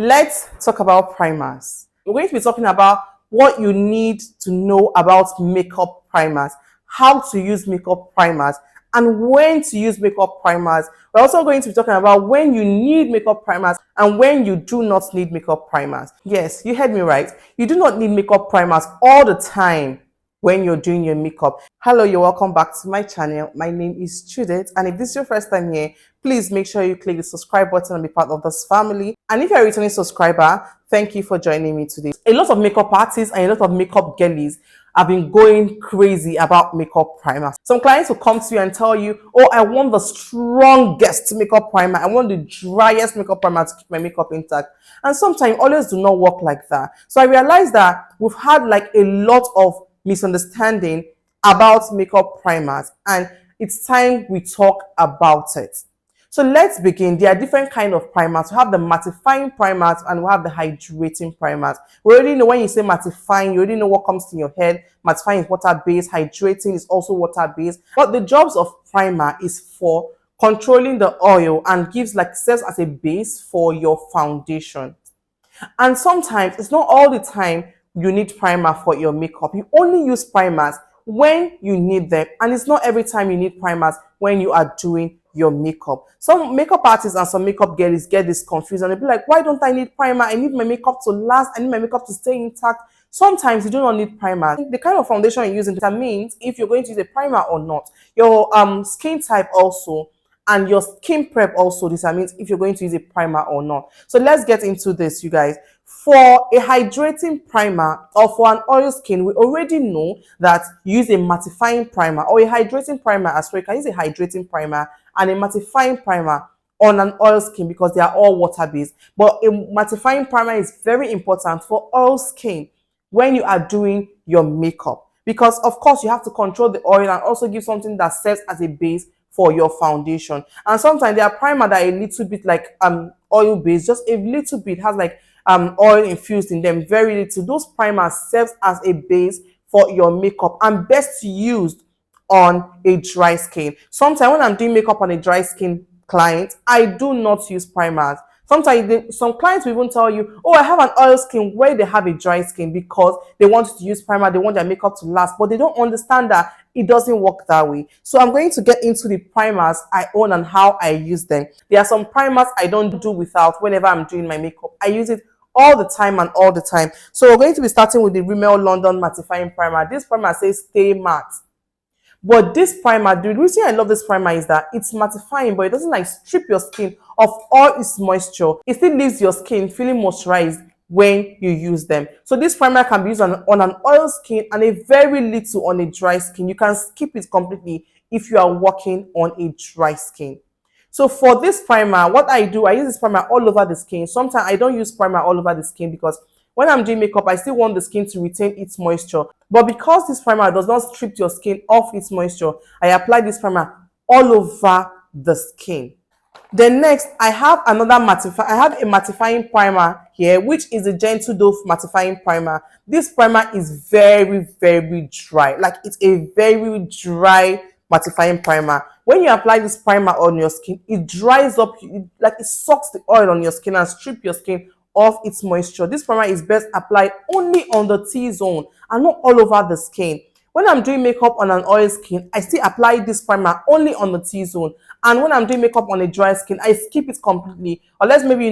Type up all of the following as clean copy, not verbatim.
Let's talk about primers. We're going to be talking about what you need to know about makeup primers, how to use makeup primers, and when to use makeup primers. We're also going to be talking about when you need makeup primers and when you do not need makeup primers. Yes, you heard me right. You do not need makeup primers all the time when you're doing your makeup. Hello, you're welcome back to my channel. My name is Judith, and if this is your first time here, please make sure you click the subscribe button and be part of this family. And if you're a returning subscriber, thank you for joining me today. A lot of makeup artists and a lot of makeup girlies have been going crazy about makeup primers. Some clients will come to you and tell you, oh, I want the strongest makeup primer. I want the driest makeup primer to keep my makeup intact. And sometimes always do not work like that. So I realized that we've had like a lot of misunderstanding about makeup primers, and it's time we talk about it. So let's begin. There are different kinds of primers. We have the mattifying primers and we have the hydrating primers. We already know when you say mattifying, you already know what comes to your head. Mattifying is water-based, hydrating is also water-based. But the jobs of primer is for controlling the oil and serves as a base for your foundation. And sometimes it's not all the time you need primer for your makeup. You only use primers when you need them, and it's not every time you need primers when you are doing your makeup. Some makeup artists and some makeup girls get this confused and they'll be like, why don't I need primer? I need my makeup to last. I need my makeup to stay intact. Sometimes you do not need primer. The kind of foundation you're using determines if you're going to use a primer or not. Your skin type also and your skin prep also determines if you're going to use a primer or not. So let's get into this, you guys. For a hydrating primer or for an oil skin, we already know that you use a mattifying primer or a hydrating primer as well. You can use a hydrating primer and a mattifying primer on an oil skin because they are all water-based. But a mattifying primer is very important for oil skin when you are doing your makeup because, of course, you have to control the oil and also give something that serves as a base for your foundation. And sometimes there are primer that are a little bit like oil based, just a little bit has like oil infused in them, very little. Those primers serves as a base for your makeup and best used on a dry skin. Sometimes when I'm doing makeup on a dry skin client, I do not use primers. Sometimes some clients will even tell you, oh, I have an oil skin where they have a dry skin because they want to use primer, they want their makeup to last, but they don't understand that it doesn't work that way. So I'm going to get into the primers I own and how I use them. There are some primers I don't do without whenever I'm doing my makeup. I use it all the time and all the time. So we're going to be starting with the Rimmel London Mattifying Primer. This primer says Stay Matte. But this primer, the reason I love this primer is that it's mattifying, but it doesn't like strip your skin of all its moisture. It still leaves your skin feeling moisturized when you use them. So this primer can be used on an oil skin and a very little on a dry skin. You can skip it completely if you are working on a dry skin. So for this primer, what I do, I use this primer all over the skin. Sometimes I don't use primer all over the skin because when I'm doing makeup, I still want the skin to retain its moisture. But because this primer does not strip your skin of its moisture, I apply this primer all over the skin. Then next, I have a mattifying primer here, which is the Gentle Dove mattifying primer. This primer is very, very dry. Like it's a very dry mattifying primer. When you apply this primer on your skin, it dries up, like it sucks the oil on your skin and strips your skin of its moisture. This primer is best applied only on the T-zone and not all over the skin. When I'm doing makeup on an oil skin, I still apply this primer only on the T-zone. And when I'm doing makeup on a dry skin, I skip it completely. Unless maybe,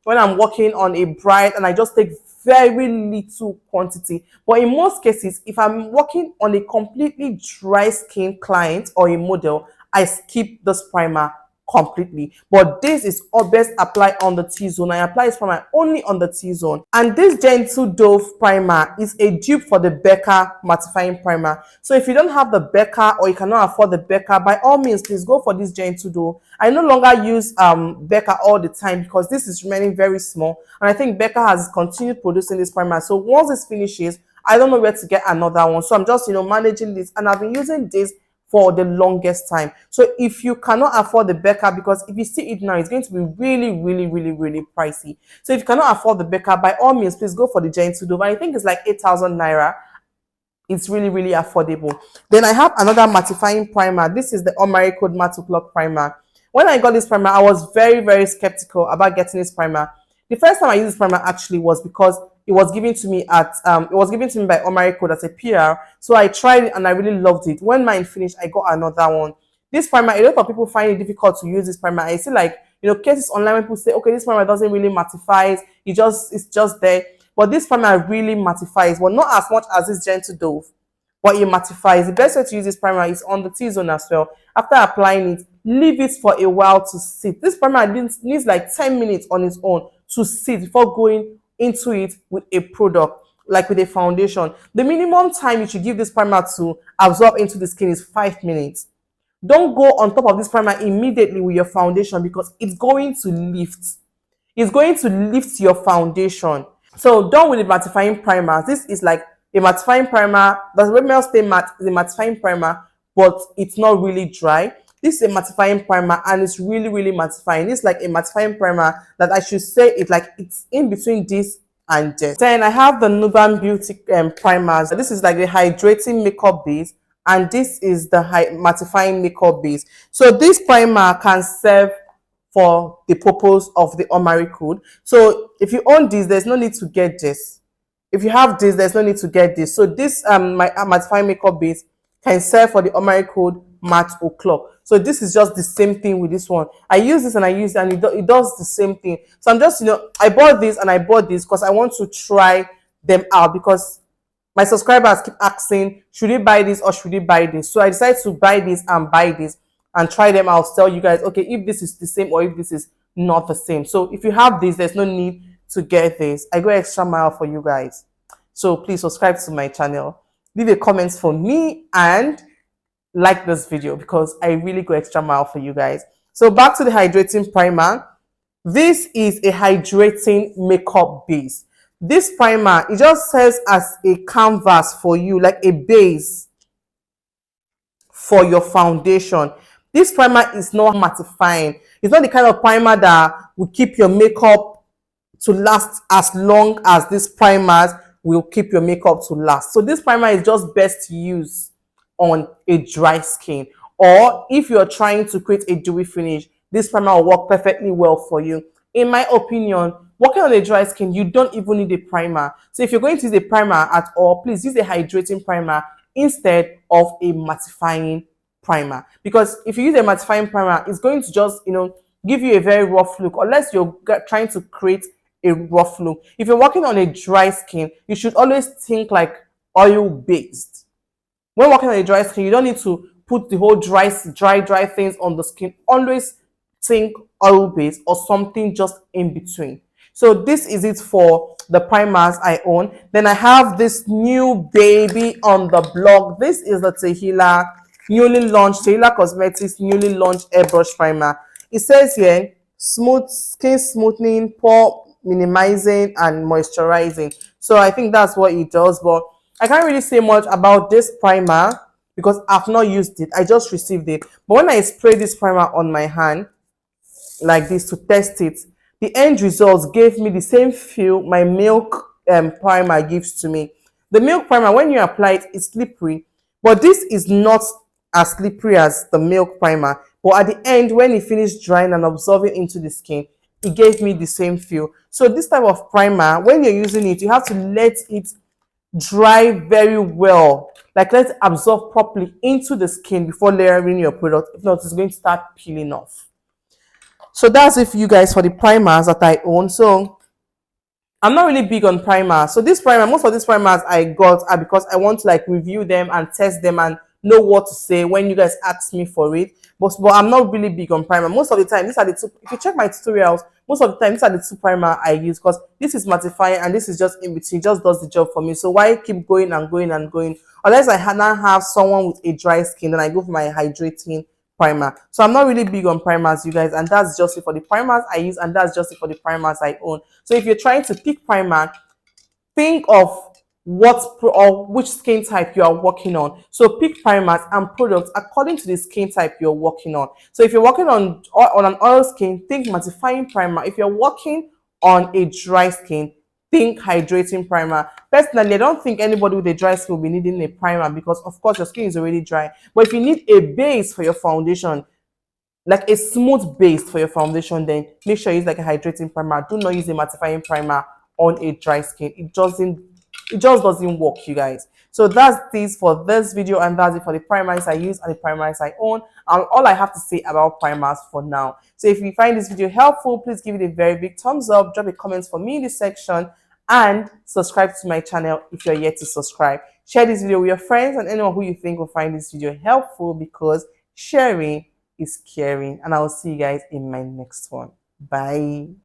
when I'm working on a bride and I just take very little quantity. But in most cases, if I'm working on a completely dry skin client or a model, I skip this primer completely. But this is all best applied on the T-zone. I apply this primer only on the T-zone. And this Gentle Dove primer is a dupe for the Becca mattifying primer. So if you don't have the Becca or you cannot afford the Becca, by all means, please go for this Gentle Dove. I no longer use Becca all the time because this is remaining very small. And I think Becca has continued producing this primer. So once this finishes, I don't know where to get another one. So I'm just, managing this. And I've been using this for the longest time. So if you cannot afford the Becca, because if you see it now, it's going to be really pricey. So if you cannot afford the Becca, by all means, please go for the Gentle Dove. I think it's like 8,000 naira. It's really affordable. Then I have another mattifying primer. This is the Omari Code Matte Clock primer. When I got this primer, I was very skeptical about getting this primer The first time I used this primer actually was because it was given to me at it was given to me by Omari Code as a PR. So I tried it and I really loved it. When mine finished, I got another one. This primer, a lot of people find it difficult to use this primer. I see like, cases online when people say, okay, this primer doesn't really mattify. It's just there. But this primer really mattifies, but not as much as this Gentle Dove. But it mattifies. The best way to use this primer is on the T-zone as well. After applying it, leave it for a while to sit. This primer needs like 10 minutes on its own to sit before going into it with a product, like with a foundation. The minimum time you should give this primer to absorb into the skin is 5 minutes. Don't go on top of this primer immediately with your foundation because it's going to lift. It's going to lift your foundation. So done with the mattifying primer. This is like a mattifying primer. The Rimmel Stay Matte is a mattifying primer, but it's not really dry. This is a mattifying primer and it's really, really mattifying. It's like a mattifying primer that I should say it's in between this and this. Then I have the Nuban Beauty primers. This is like the hydrating makeup base, and this is the mattifying makeup base. So this primer can serve for the purpose of the Omari Code. So if you own this, there's no need to get this. If you have this, there's no need to get this. So this my mattifying makeup base can serve for the Omari Code matte o'clock. So this is just the same thing with this one. I use this and I use it and it does the same thing. So I'm just, I bought this and I bought this because I want to try them out, because my subscribers keep asking, should we buy this or should we buy this? So I decided to buy this and buy this and try them out. Tell you guys, okay, if this is the same or if this is not the same. So if you have this, there's no need to get this. I go extra mile for you guys. So please subscribe to my channel, leave a comment for me, and like this video because I really go extra mile for you guys. So back to the hydrating primer. This is a hydrating makeup base. This primer, it just serves as a canvas for you, like a base for your foundation. This primer is not mattifying. It's not the kind of primer that will keep your makeup to last as long as these primers will keep your makeup to last. So this primer is just best to use on a dry skin, or if you're trying to create a dewy finish, this primer will work perfectly well for you. In my opinion, working on a dry skin, you don't even need a primer. So if you're going to use a primer at all, please use a hydrating primer instead of a mattifying primer, because if you use a mattifying primer, it's going to just give you a very rough look, unless you're trying to create a rough look. If you're working on a dry skin, you should always think like oil based. When working on a dry skin, you don't need to put the whole dry things on the skin. Always think oil based or something just in between. So this is it for the primers I own. Then I have this new baby on the blog. This is the Tehila Cosmetics newly launched airbrush primer. It says here, smooth skin smoothing, pore minimizing, and moisturizing. So I think that's what it does, but I can't really say much about this primer because I've not used it. I just received it. But when I spray this primer on my hand like this to test it, the end results gave me the same feel my Milk primer gives to me. The Milk primer, when you apply it, it's slippery, but this is not as slippery as the Milk primer. But at the end, when it finished drying and absorbing into the skin, it gave me the same feel. So this type of primer, when you're using it, you have to let it dry very well, like let it absorb properly into the skin before layering your product. If not, it's going to start peeling off. So that's it for you guys for the primers that I own. So I'm not really big on primers. So this primer, most of these primers I got are because I want to like review them and test them and know what to say when you guys ask me for it. But I'm not really big on primer. Most of the time, these are the two. If you check my tutorials, most of the time, these are the two primer I use, because this is mattifying and this is just in between, just does the job for me. So why keep going and going and going? Unless I now have someone with a dry skin, then I go for my hydrating primer. So I'm not really big on primers, you guys, and that's just it for the primers I use, and that's just it for the primers I own. So if you're trying to pick primer, think of which skin type you are working on. So pick primers and products according to the skin type you're working on. So if you're working on an oil skin, think mattifying primer. If you're working on a dry skin, think hydrating primer. Personally, I don't think anybody with a dry skin will be needing a primer because of course your skin is already dry. But if you need a base for your foundation, like a smooth base for your foundation, then make sure you use like a hydrating primer. Do not use a mattifying primer on a dry skin. It just doesn't work, you guys. So that's this for this video, and that's it for the primers I use and the primers I own, and all I have to say about primers for now. So if you find this video helpful, please give it a very big thumbs up, drop a comment for me in the section, and subscribe to my channel if you're yet to subscribe. Share this video with your friends and anyone who you think will find this video helpful, because sharing is caring. And I will see you guys in my next one. Bye.